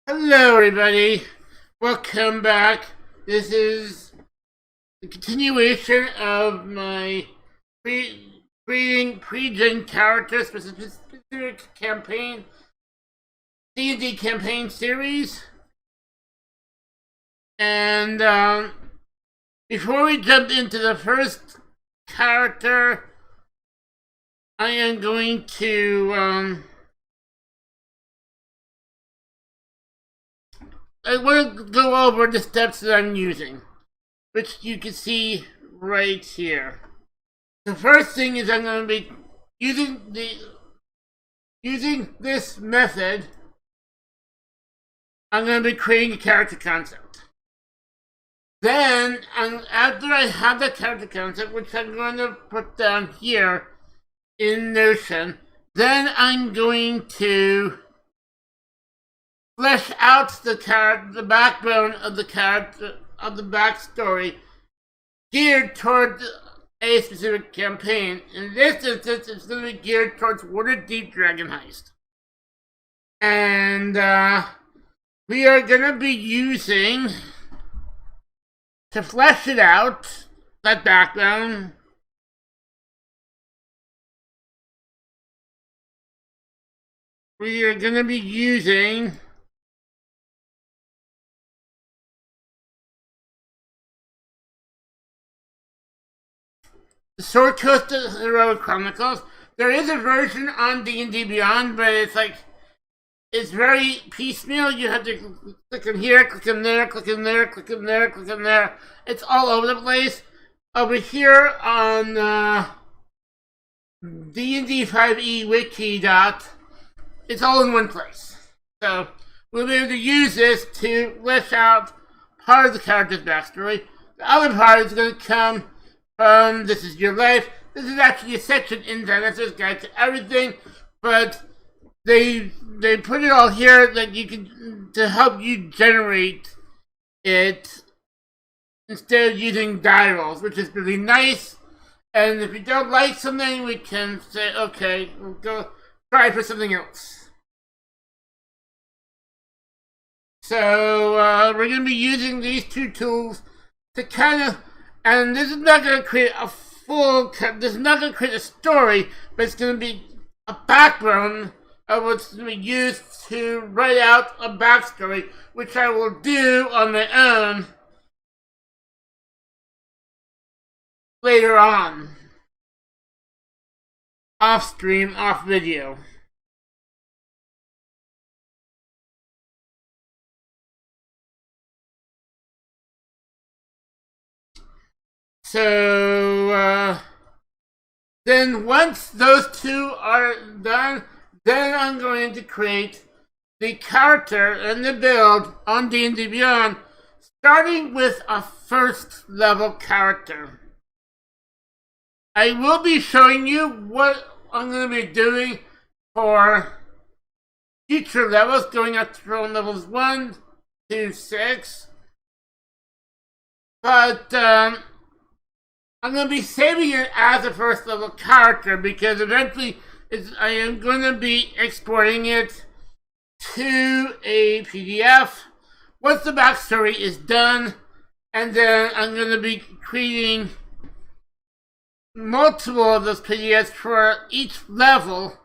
Hello, everybody. Welcome back. This is the continuation of my Pregen character specific campaign, D&D campaign series. And before we jump into the first character, I am going to I want to go over the steps that I'm using, which you can see right here. The first thing is I'm going to be using this method. I'm going to be creating a character concept. Then, after I have the character concept, which I'm going to put down here in Notion, then I'm going to flesh out the backbone of the character, of the backstory, geared toward a specific campaign. In this instance, it's going to be geared towards Waterdfeep Dragon Heist. And we are going to be using, to flesh it out, that background, we are going to be using the Sword Coast Heroic Chronicles. There is a version on D&D Beyond, but it's very piecemeal. You have to click in here, click in there, click in there, click in there, click in there. It's all over the place. Over here on D&D 5e wiki it's all in one place. So we'll be able to use this to flesh out part of the character's backstory. The other part is going to come from This Is Your Life. This is actually a section in Genesis Guide to Everything, but they put it all here that you can to help you generate it instead of using die rolls, which is really nice. And if you don't like something, we can say, okay, we'll go try for something else. So we're going to be using these two tools to kind of, and this is not going to create a this is not going to create a story, but it's going to be a background of what's going to be used to write out a backstory, which I will do on my own later on. Off stream, off video. So, then once those two are done, then I'm going to create the character and the build on D&D Beyond, starting with a first level character. I will be showing you what I'm going to be doing for future levels, going up from levels 1 to 6. But I'm going to be saving it as a first level character because eventually I am going to be exporting it to a PDF once the backstory is done, and then I'm going to be creating multiple of those PDFs for each level,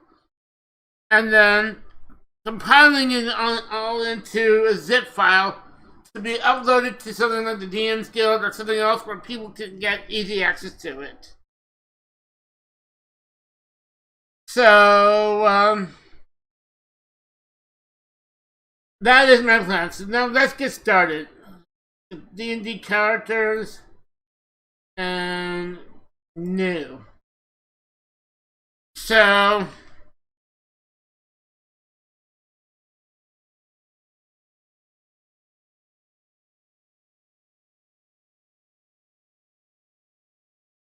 and then compiling it all into a zip file to be uploaded to something like the DM's Guild or something else where people can get easy access to it. So, that is my plan. So now let's get started. D&D characters and new. So,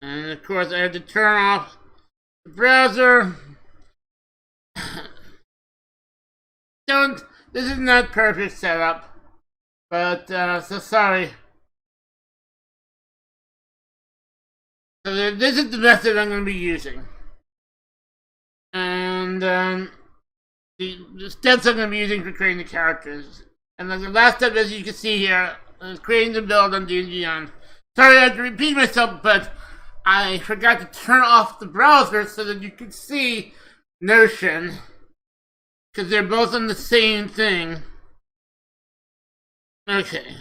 and of course I have to turn off the browser. This is not perfect setup, but so sorry. So this is the method I'm going to be using. And the steps I'm going to be using for creating the characters. And like the last step, as you can see here, is creating the build on D&D on. Sorry, I have to repeat myself, but I forgot to turn off the browser so that you could see Notion, because they're both on the same thing. Okay.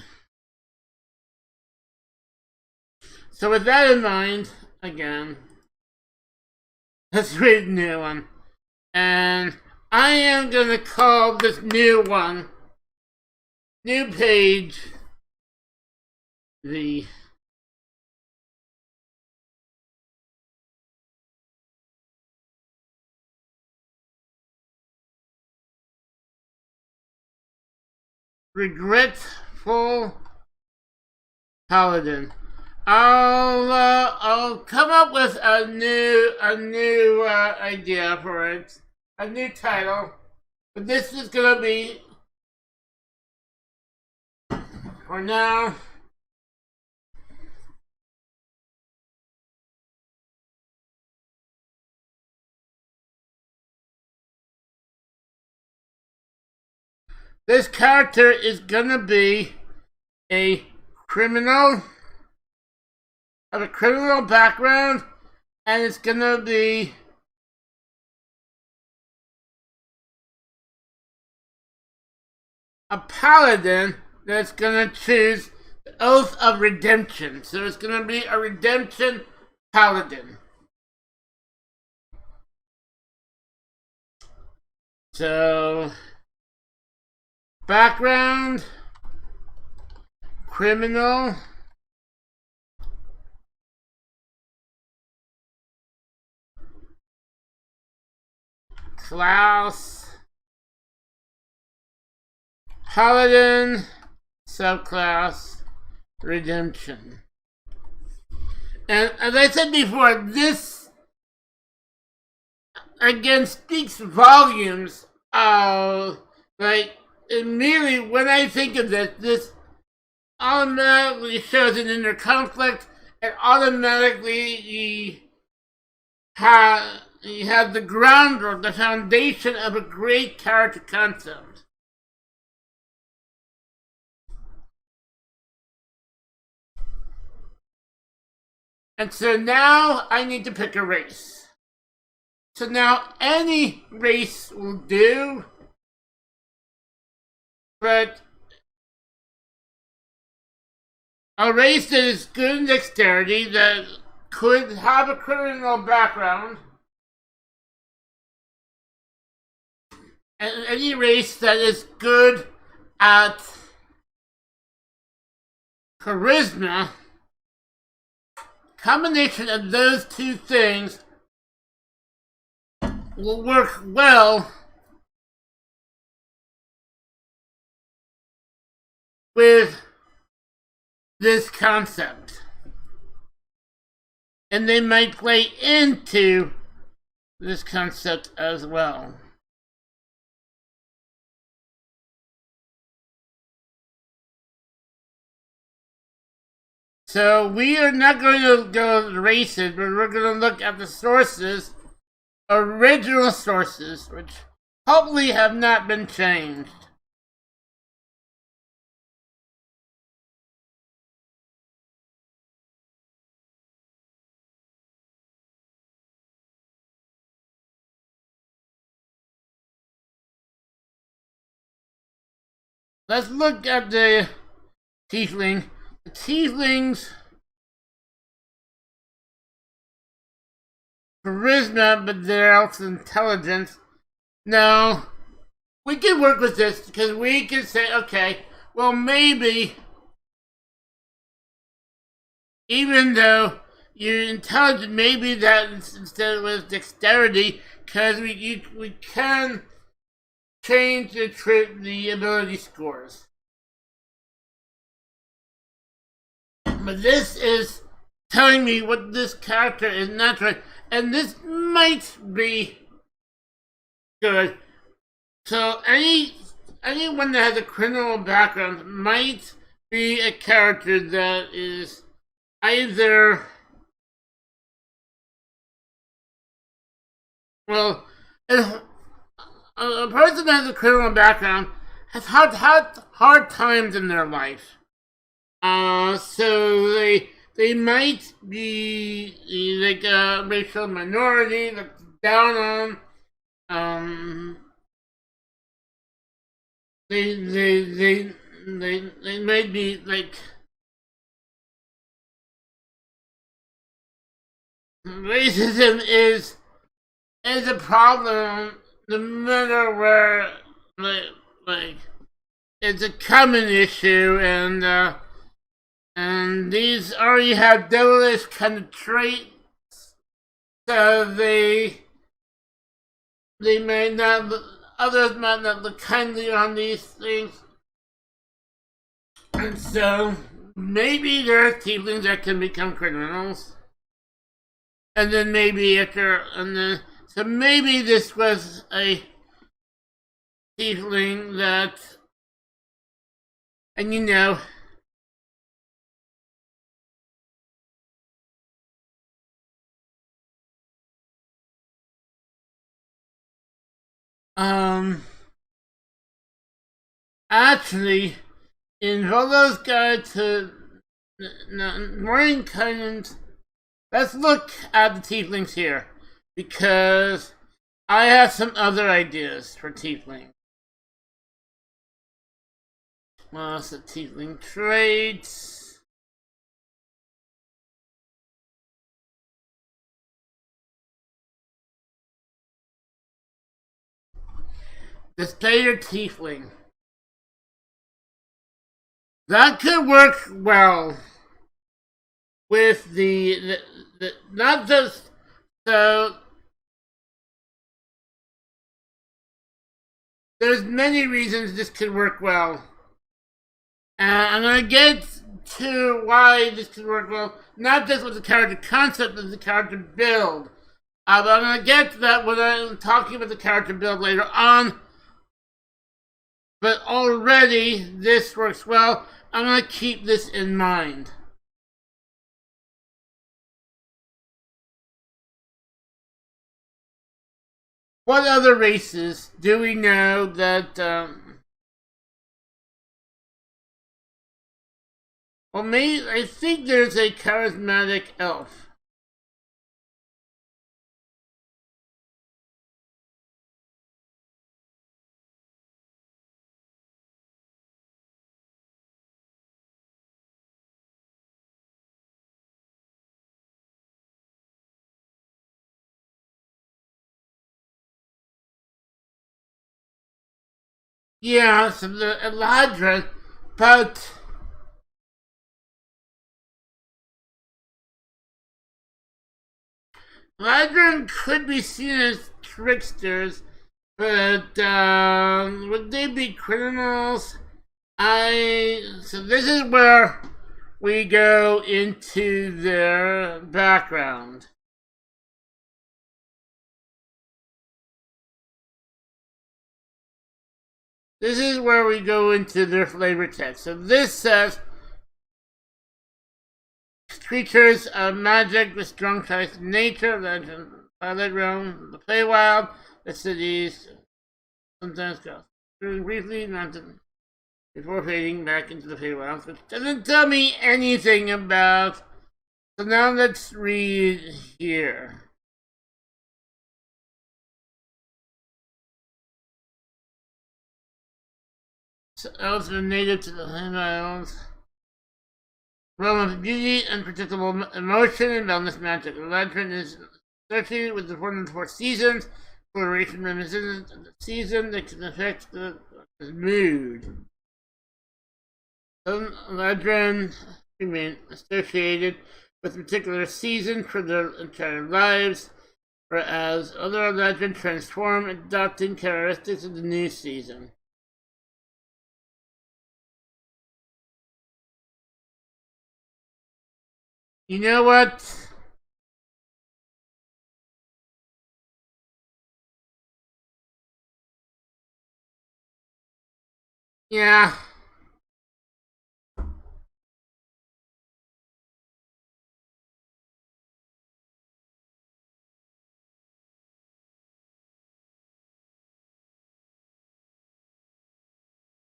So with that in mind, again, let's create a new one. And I am going to call this new one, new page, the Regretful Paladin. I'll come up with a new idea for it, a new title. But this is gonna be, for now, this character is gonna be a criminal, have a criminal background, and it's gonna be a paladin that's gonna choose the Oath of Redemption. So it's gonna be a redemption paladin. So, background, criminal, class, paladin, subclass, redemption. And as I said before, this again speaks volumes of, like, immediately when I think of this, this automatically shows an inner conflict, and automatically you have the groundwork, the foundation of a great character concept. And so now I need to pick a race. So now any race will do, but a race that is good in dexterity, that could have a criminal background, and any race that is good at charisma. Combination of those two things will work well with this concept. And they might play into this concept as well. So we are not going to go race it, but we're going to look at the sources, original sources, which hopefully have not been changed. Let's look at the Tiefling. The Tiefling's charisma, but they're also intelligence. No, we can work with this because we can say, okay, well maybe, even though you're intelligent, maybe that instead with dexterity, because we can change the ability scores. But this is telling me what this character is natural, and this might be good. So anyone that has a criminal background might be a character that is either, well, a person that has a criminal background have had hard times in their life. So they might be like a racial minority that's down on. They they they they might be like racism is a problem no matter where like it's a common issue and these already have devilish kind of traits, so they may not others might not look kindly on these things, and so maybe there are tieflings that can become criminals, and then maybe after and then so maybe this was a tiefling that, and um actually in Volo's Guide to Marine Cannons, let's look at the tieflings here, because I have some other ideas for tiefling. So tiefling traits. Display your tiefling. That could work well with the not just so there's many reasons this could work well. I'm gonna get to why this could work well, not just with the character concept, but the character build. But I'm gonna get to that when I'm talking about the character build later on. But already this works well. I'm gonna keep this in mind. What other races do we know that? Well, maybe I think there's a charismatic elf. Yeah, so the Eladrin, but Eladrin could be seen as tricksters, but would they be criminals? So this is where we go into their background. This is where we go into their flavor text. So this says creatures of magic with strong ties to nature, legend, Twilight Realm, the Feywild, the cities, sometimes go through briefly, not to, before fading back into the Feywild, which doesn't tell me anything about. So now let's read here. So elves are native to the Isles. Realm of beauty, unpredictable emotion, and boundless magic. The legend is associated with the one of the four seasons. Coloration reminiscent of the season that can affect the mood. Some legends remain associated with a particular season for their entire lives, whereas other legends transform, adopting characteristics of the new season. You know what? Yeah.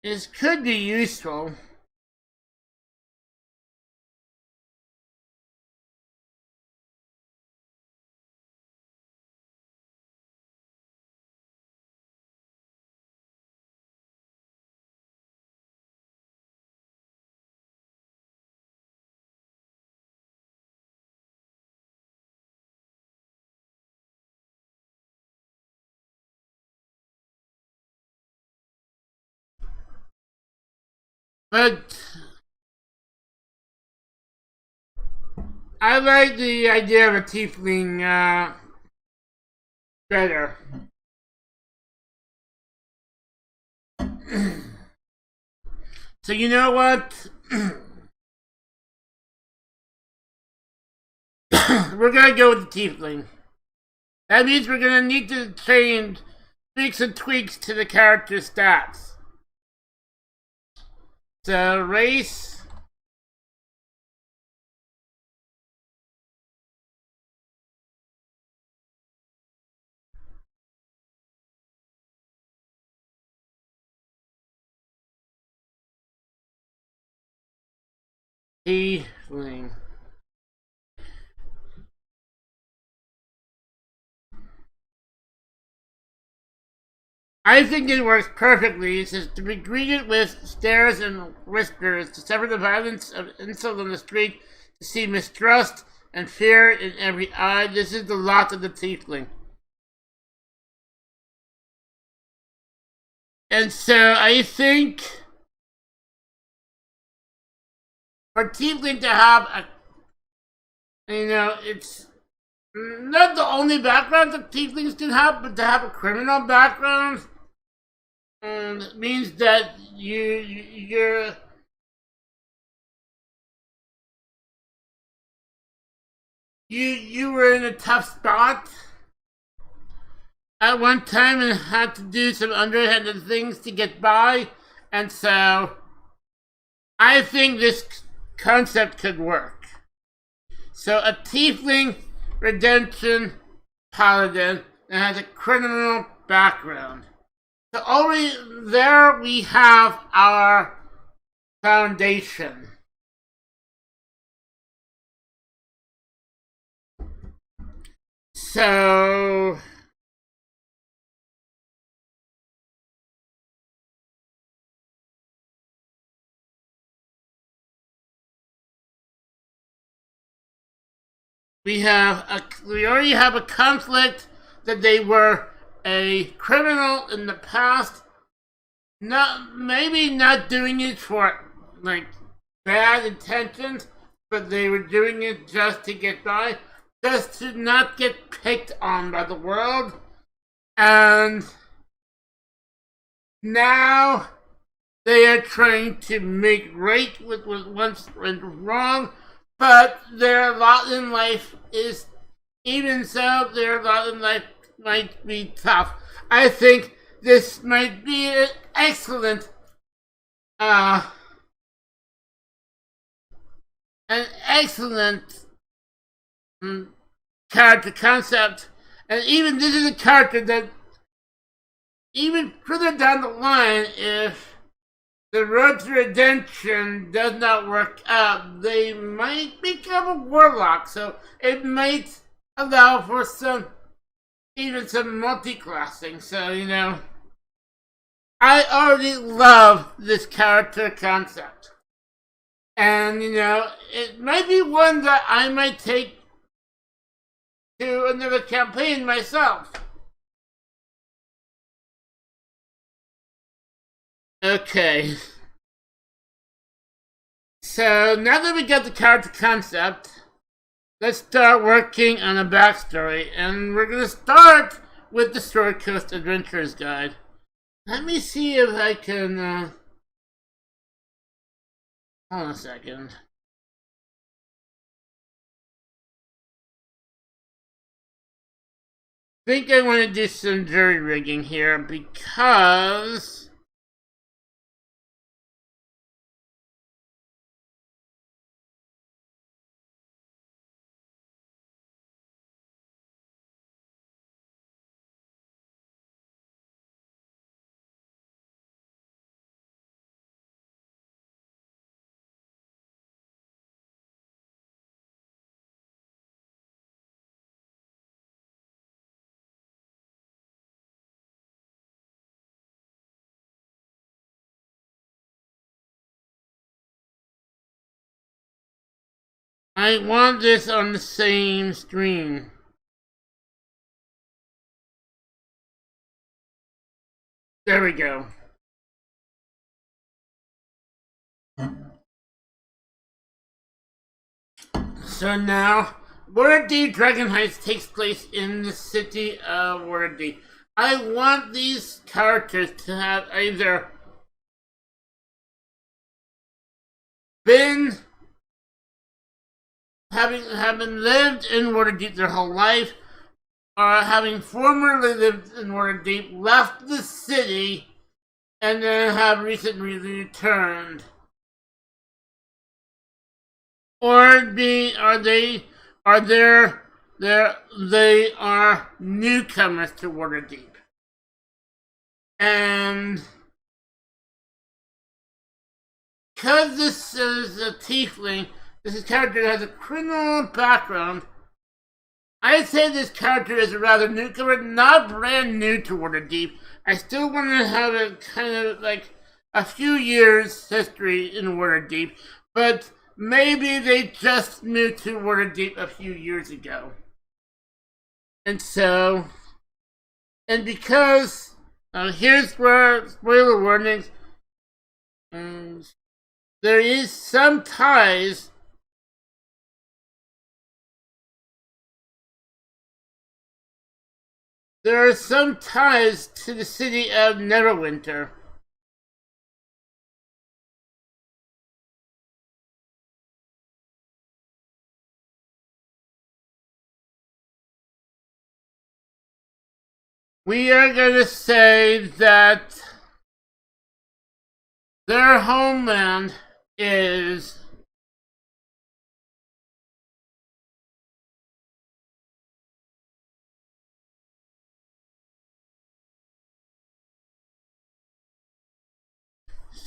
This could be useful. But I like the idea of a tiefling better. So you know what? We're gonna go with the tiefling. That means we're gonna need to change, make some tweaks to the character stats. So race. Tiefling. I think it works perfectly. It says to be greeted with stares and whispers, to sever the violence of insult on the street, to see mistrust and fear in every eye. This is the lot of the tiefling. And so I think for tiefling to have a, it's not the only background that tieflings can have, but to have a criminal background means that you were in a tough spot at one time and had to do some underhanded things to get by, and so I think this concept could work. So a tiefling redemption paladin that has a criminal background. So already there we have our foundation. So we already have a conflict that they were a criminal in the past, maybe not doing it for like bad intentions, but they were doing it just to get by, just to not get picked on by the world. And now they are trying to make right with what once went wrong, but their lot in life is, even so, their lot in life might be tough. I think this might be an excellent, an excellent character concept, and even this is a character that, even further down the line, if the road to redemption does not work out, they might become a warlock. So it might allow for even some multi-classing. So, I already love this character concept. And, it might be one that I might take to another campaign myself. Okay. So now that we got the character concept, let's start working on a backstory. And we're going to start with the Story Coast Adventurers Guide. Let me see if I can... hold on a second. I think I want to do some jury rigging here because... I want this on the same stream. There we go. So now, Waterdfeep Dragon Heist takes place in the city of Waterdfeep. I want these characters to have either been having lived in Waterdfeep their whole life, or having formerly lived in Waterdfeep, left the city, and then have recently returned. Or they are newcomers to Waterdfeep. And because this is a Tiefling, this is a character that has a criminal background, I'd say this character is a rather newcomer, not brand new to Waterdfeep. I still want to have a kind of like a few years history in Waterdfeep, but maybe they just moved to Waterdfeep a few years ago. And so, and because, here's where, spoiler warnings, there is some ties there are some ties to the city of Neverwinter. We are going to say that their homeland is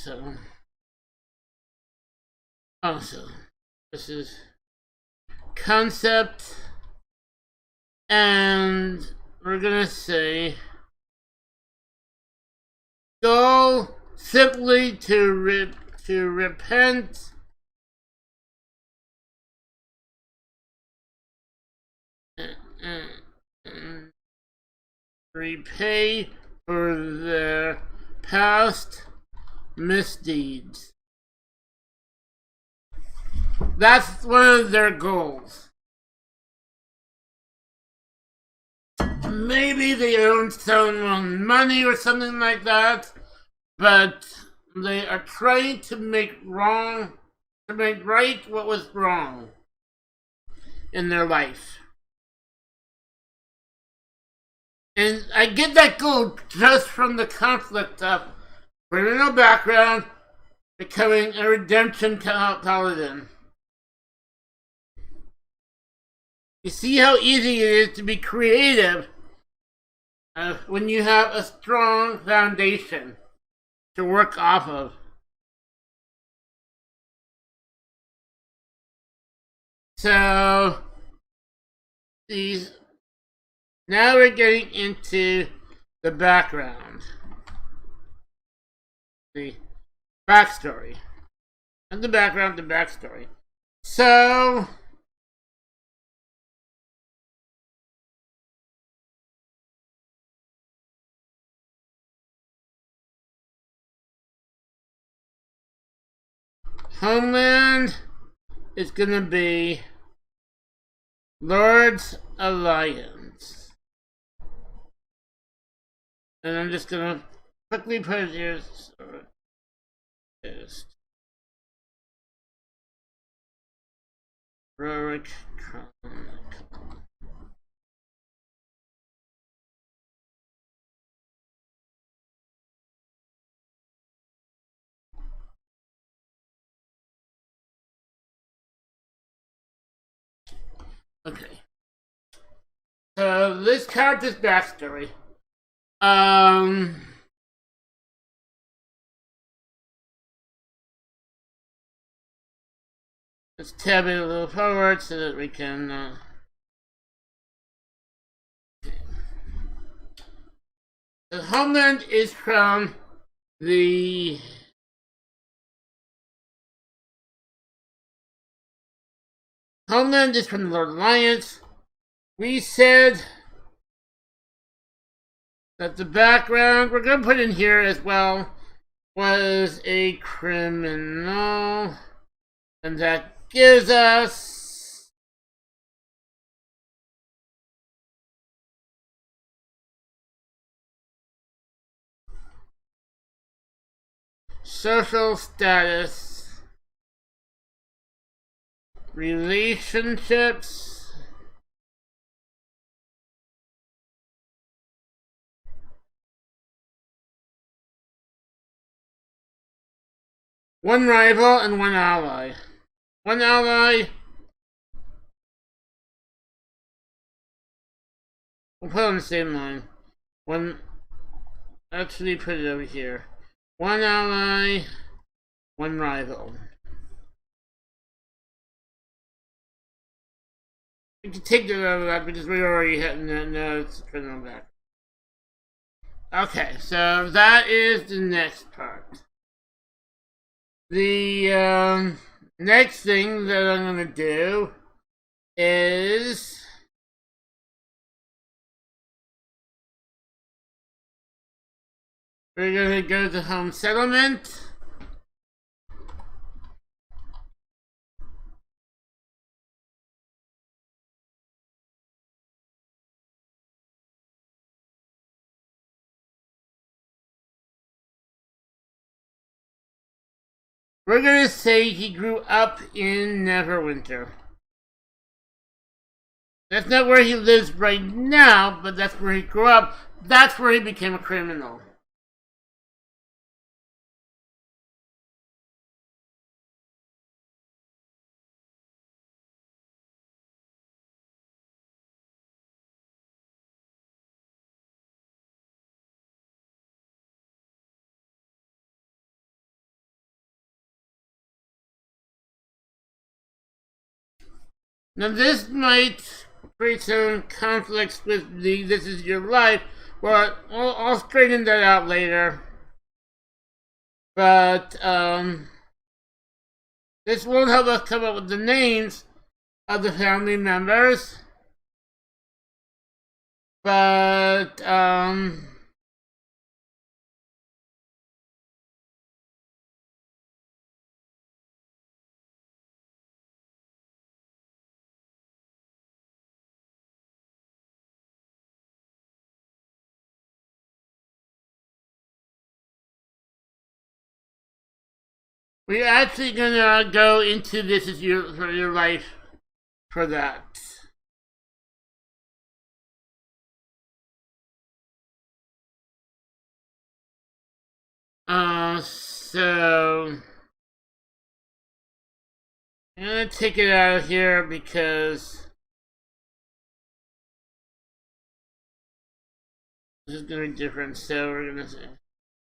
so this is concept, and we're gonna say go simply to repent and repay for their past misdeeds. That's one of their goals. Maybe they own some money or something like that, but they are trying to make right what was wrong in their life. And I get that goal just from the conflict of criminal background, becoming a redemption paladin. You see how easy it is to be creative when you have a strong foundation to work off of. So, now we're getting into the background. The backstory. And the background, the backstory. So, homeland is gonna be Lord's Alliance. And I'm just gonna quickly put it here. Okay. So this character's backstory. Let's tab it a little forward so that we can. The homeland is from the Homeland is from the Lord Alliance. We said that the background, we're going to put in here as well, was a criminal. And that gives us social status, relationships, one rival and one ally. One ally, we'll put it on the same line. One, actually put it over here. One ally, one rival. We can take that out of that because we already had no it's criminal back. Okay, so that is the next part. The next thing that I'm gonna do is we're gonna go to home settlement. We're gonna say he grew up in Neverwinter. That's not where he lives right now, but that's where he grew up. That's where he became a criminal. Now this might create some conflicts with the This Is Your Life, but I'll straighten that out later. But, this won't help us come up with the names of the family members. But, we're actually gonna go into This Is Your Life for that. So I'm gonna take it out of here because this is gonna be different. So we're gonna say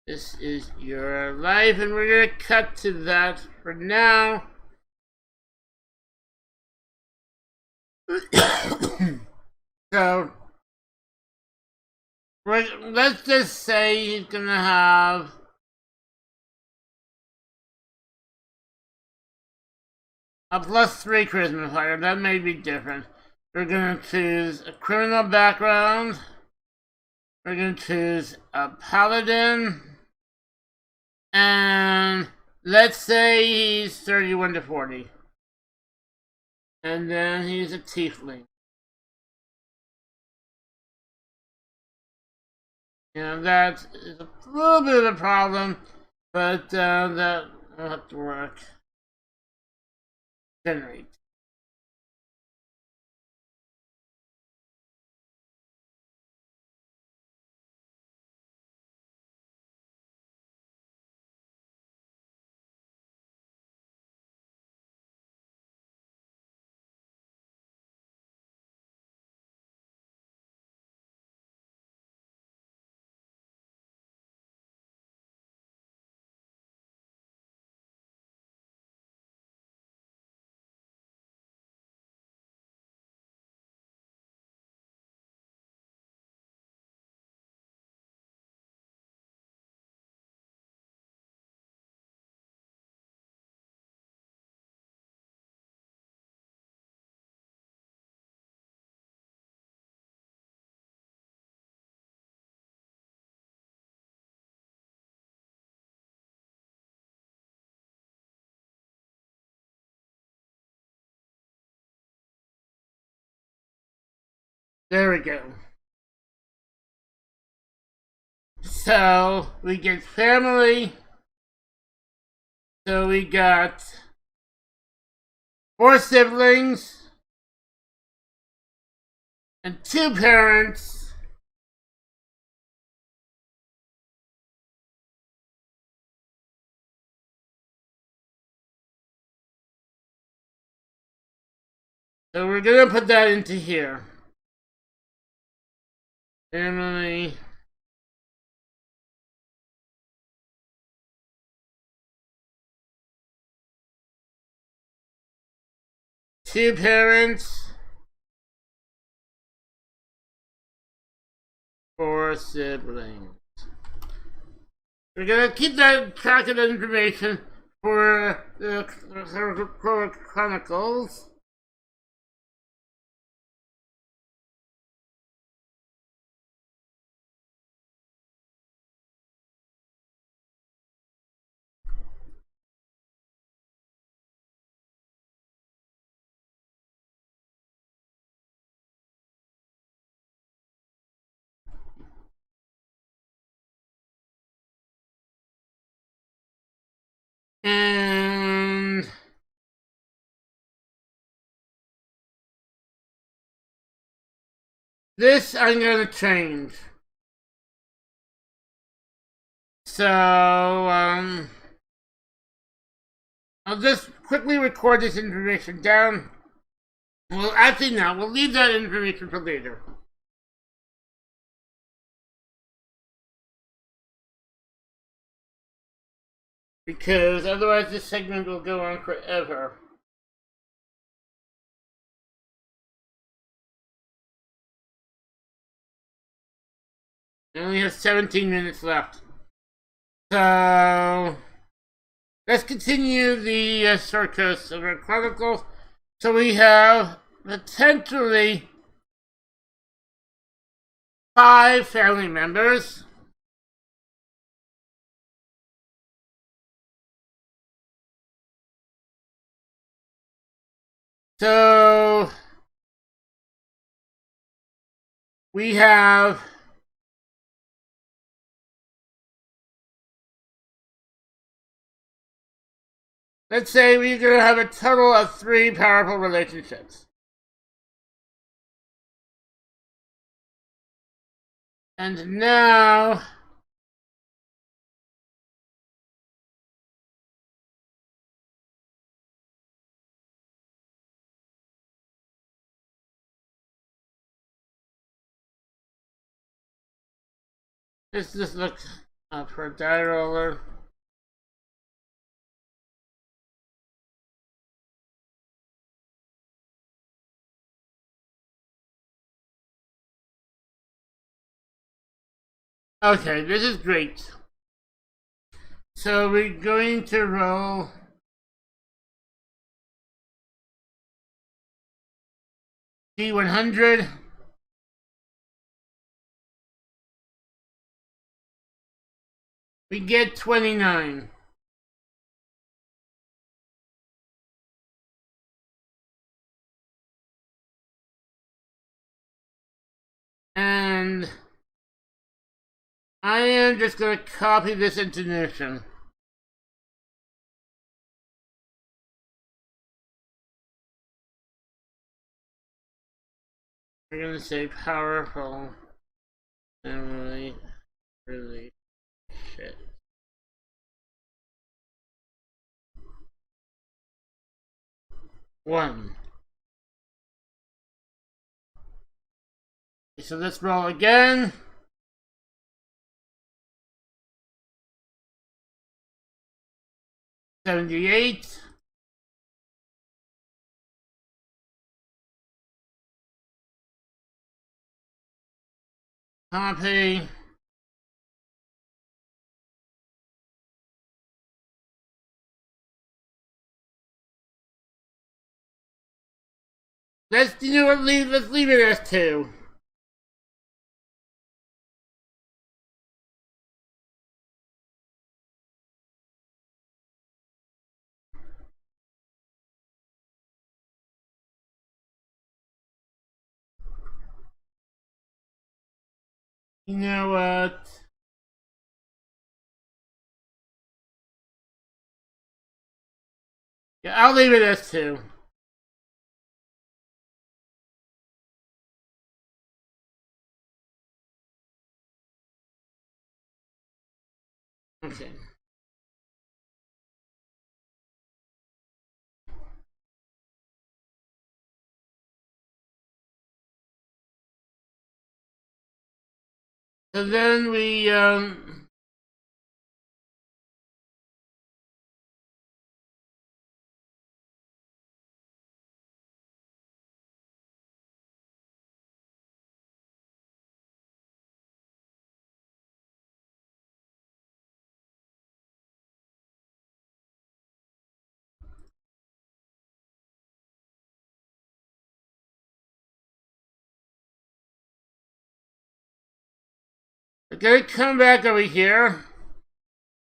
This Is Your Life, and we're gonna cut to that for now. So let's just say he's gonna have a +3 charisma fighter. That may be different. We're gonna choose a criminal background. We're gonna choose a paladin. And let's say he's 31 to 40. And then he's a tiefling. That is a little bit of a problem, but that will have to work. Generate. There we go. So we get family. So we got 4 siblings and 2 parents. So we're gonna put that into here. Family. Two parents. 4 siblings. We're gonna keep that track of information for the Chronicles. And this I'm gonna change. So, I'll just quickly record this information down. Well, actually, no, we'll leave that information for later. Because otherwise this segment will go on forever. We only have 17 minutes left. So, let's continue the circus of our chronicles. So we have potentially 5 family members. So we have let's say we're going to have a total of 3 powerful relationships. And now let's just look for a die roller. Okay, this is great. So we're going to roll D100. We get 29. And I am just going to copy this into Notion. We're going to say powerful and really shit. One. So let's roll again. 78. Copy. Let's leave it as 2. You know what? Yeah, I'll leave it as 2. Okay. So then we're gonna come back over here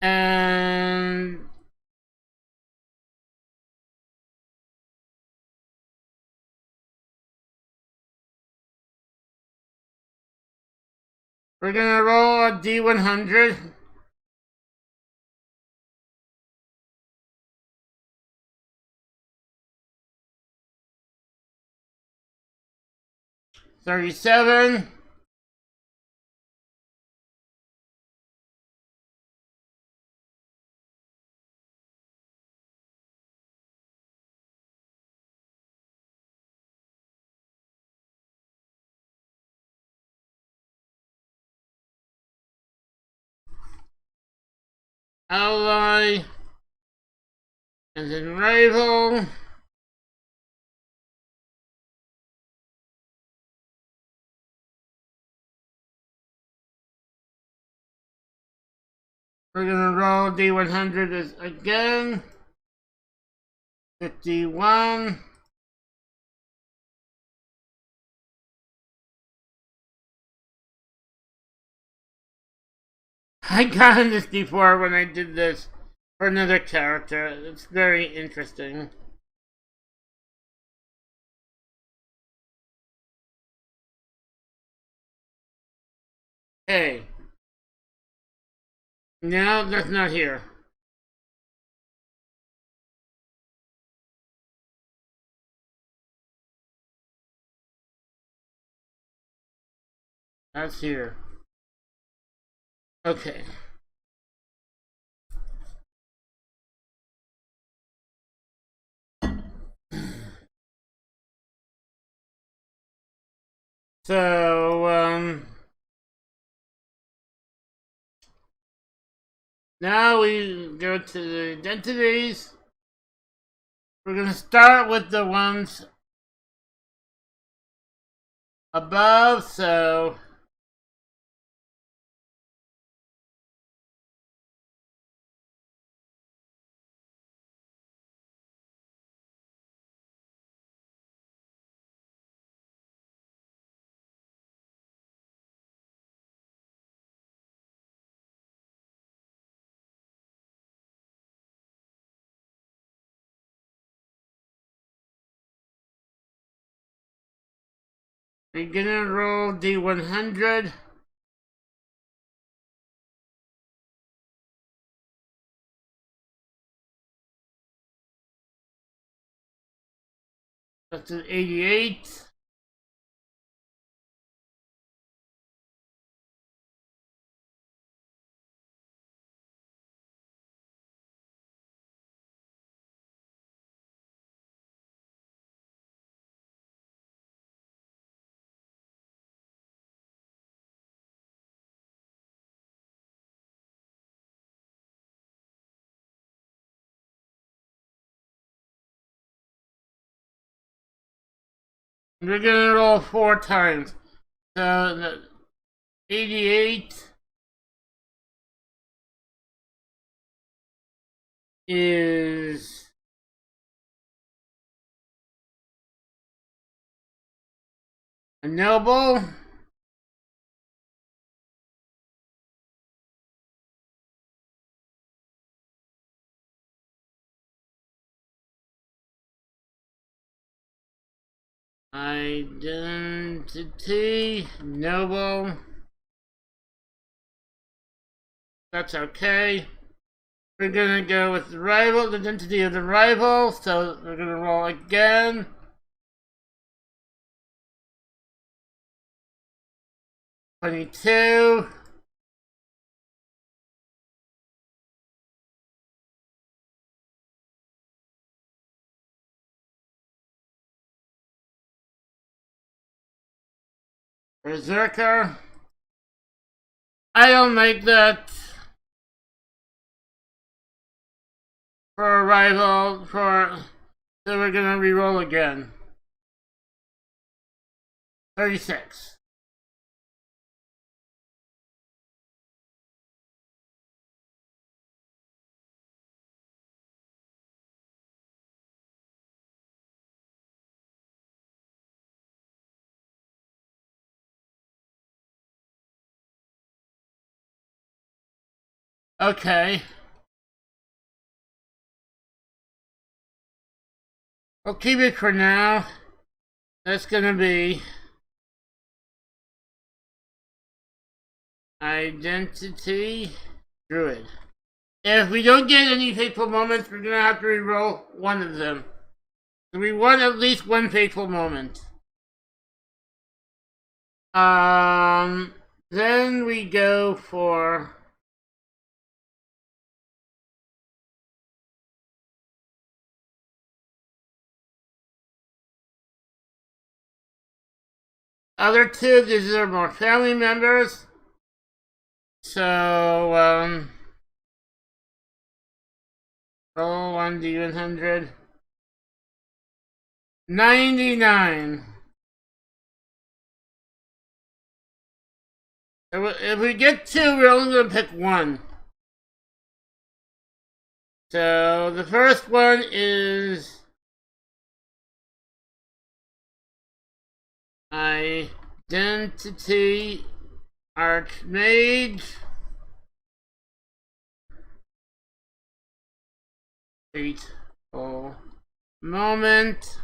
and we're gonna roll a D100. $37. Ally. And then rival. We're gonna roll D100 again. 51. I got this before when I did this for another character. It's very interesting. Hey. No, that's not here. That's here. Okay. So, now we go to the identities. We're gonna start with the ones above, so we're gonna roll D100. That's an 88. We're gonna roll 4 times. So the 88 is a noble. Identity, noble. That's okay. We're gonna go with the rival, the identity of the rival, so we're gonna roll again. $22. Berserker. I don't like that. For a rival, so we're gonna re-roll again. 36. Okay. We'll keep it for now. That's gonna be Identity Druid. If we don't get any fateful moments, we're gonna have to re-roll one of them. So we want at least one fateful moment. Then we go for other two. These are more family members. So, roll 1d100. 99. If we get two, we're only going to pick one. So the first one is Identity Archmage. Fateful moment.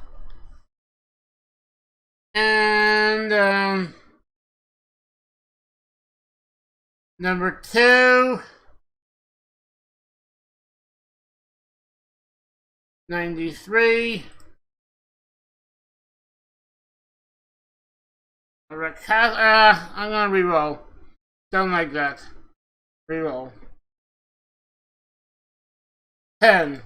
And number 2, 93. I'm gonna reroll. Don't like that. Reroll. 10.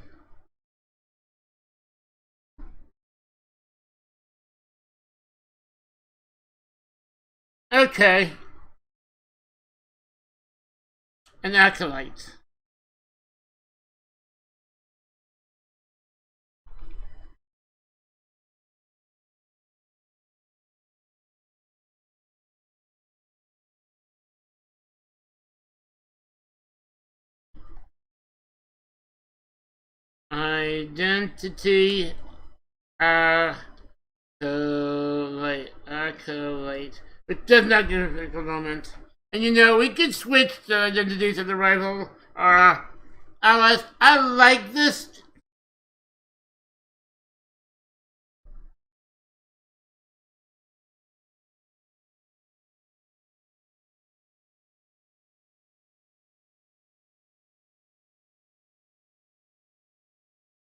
Okay. An acolyte. Identity acolyte. It does not give a critical moment. And you know, we could switch the identities of the rival or allies. I like this.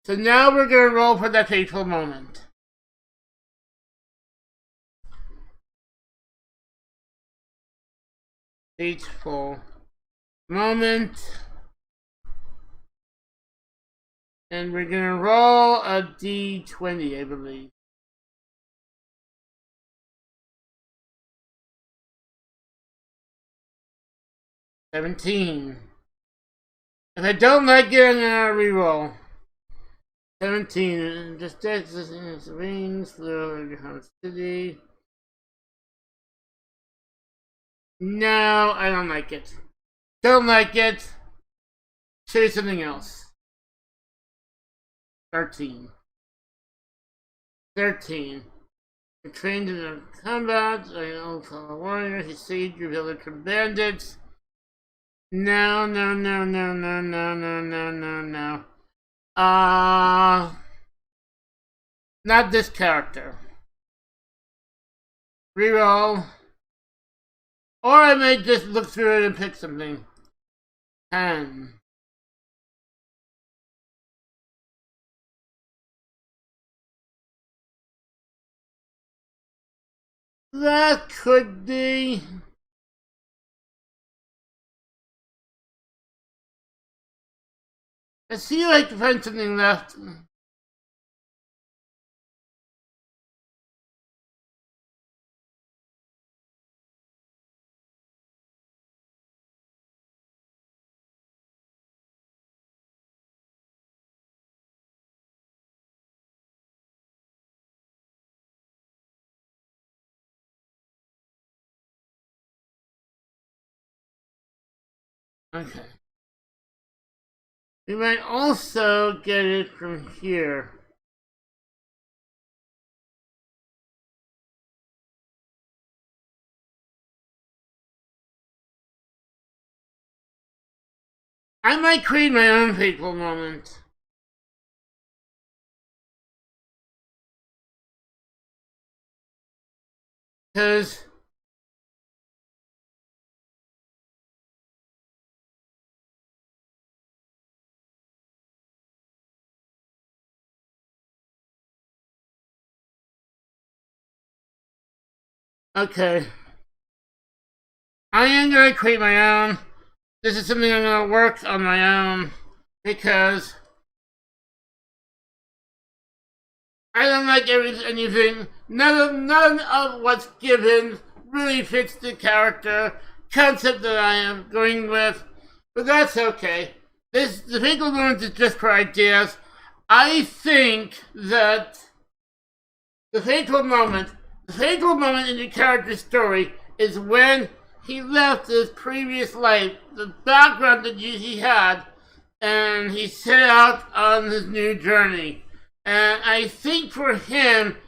So now we're gonna roll for the fateful moment. Fateful moment. And we're gonna roll a d20, I believe. $17. If I don't like it, I'm gonna reroll. 17. Just rings through city. No, I don't like it. Don't like it. Choose something else. 13. 13. You're trained in the combat. I know fellow warrior. He saved your village from bandits. No, no, no, no, no, no, no, no, no, no. Not this character. Reroll. Or I may just look through it and pick something. 10. That could be. I see I can find something left. Okay. We might also get it from here. I might create my own fateful moment. Because okay. I am going to create my own. This is something I'm going to work on my own. Because I don't like anything. None of what's given really fits the character concept that I am going with. But that's okay. The fateful moment is just for ideas. I think that the fateful moment in the character's story is when he left his previous life, the background that he had, and he set out on his new journey. And I think for him,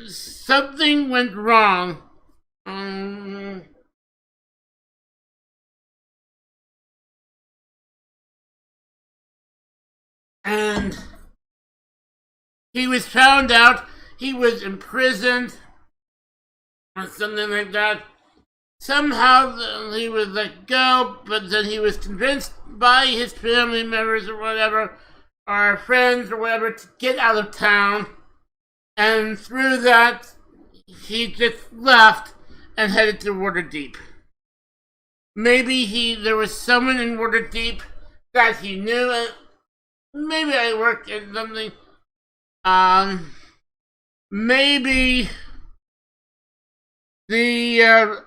something went wrong. And he was found out, he was imprisoned, or something like that. Somehow he was let go, but then he was convinced by his family members or whatever, or friends or whatever, to get out of town. And through that, he just left and headed to Waterdfeep. Maybe there was someone in Waterdfeep that he knew, and maybe I worked in something. Maybe the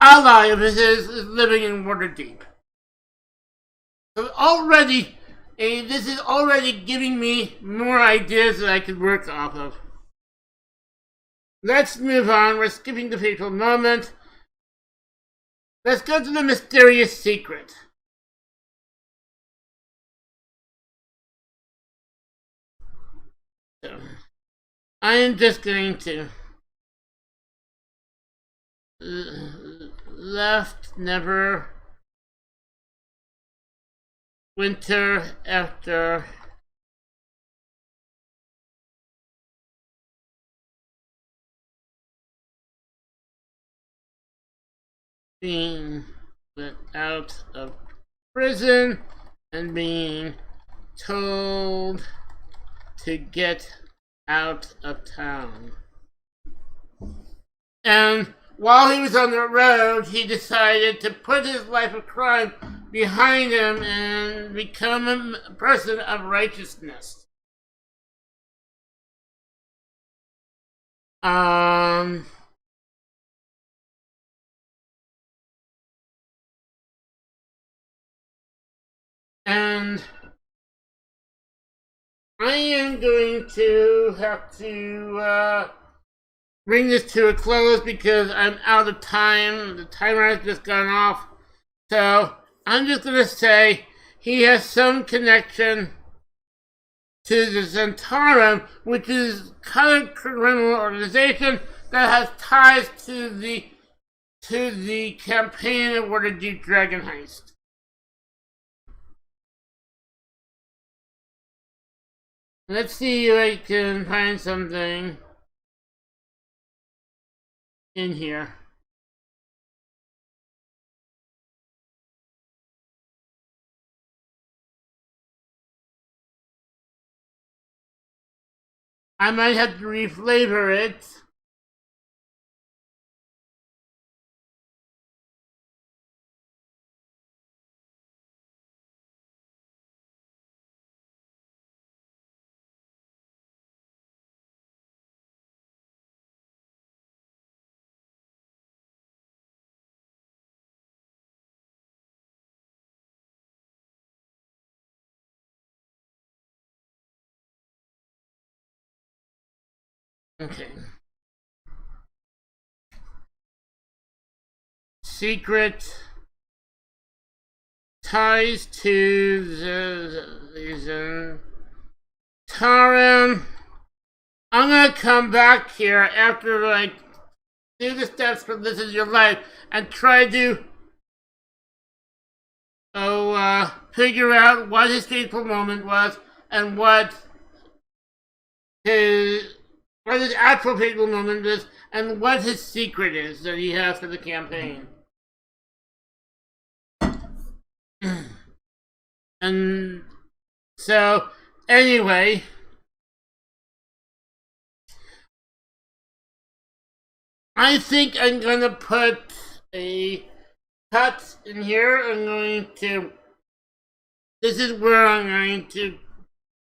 ally of his is living in Waterdfeep. So already, this is already giving me more ideas that I could work off of. Let's move on. We're skipping the fateful moment. Let's go to the mysterious secret. So, I am just going to left never winter after being let out of prison and being told to get out of town. And while he was on the road, he decided to put his life of crime behind him and become a person of righteousness. And I am going to have to bring this to a close because I'm out of time. The timer has just gone off. So I'm just going to say he has some connection to the Zentarum, which is kind of criminal organization that has ties to the campaign of Waterdfeep Dragon Heist. Let's see if I can find something in here. I might have to reflavor it. Okay. Secret ties to the Taran. I'm gonna come back here after like do the steps for This Is Your Life and try to figure out what his fateful moment was and what his actual fateful moment is and what his secret is that he has for the campaign. And so, anyway, I think I'm gonna put a cut in here. This is where I'm going to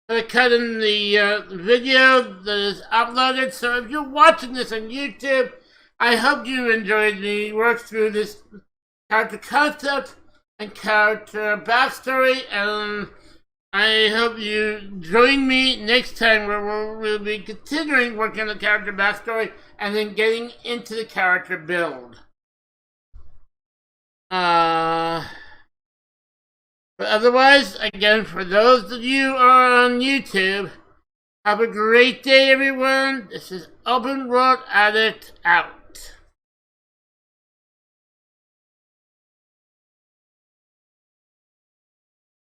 put a cut in the video that is uploaded. So if you're watching this on YouTube, I hope you enjoyed me work through this character concept and character backstory, and I hope you join me next time where we'll be continuing working on the character backstory and then getting into the character build. But otherwise, again, for those of you who are on YouTube, have a great day, everyone. This is OpenWorldAddict out.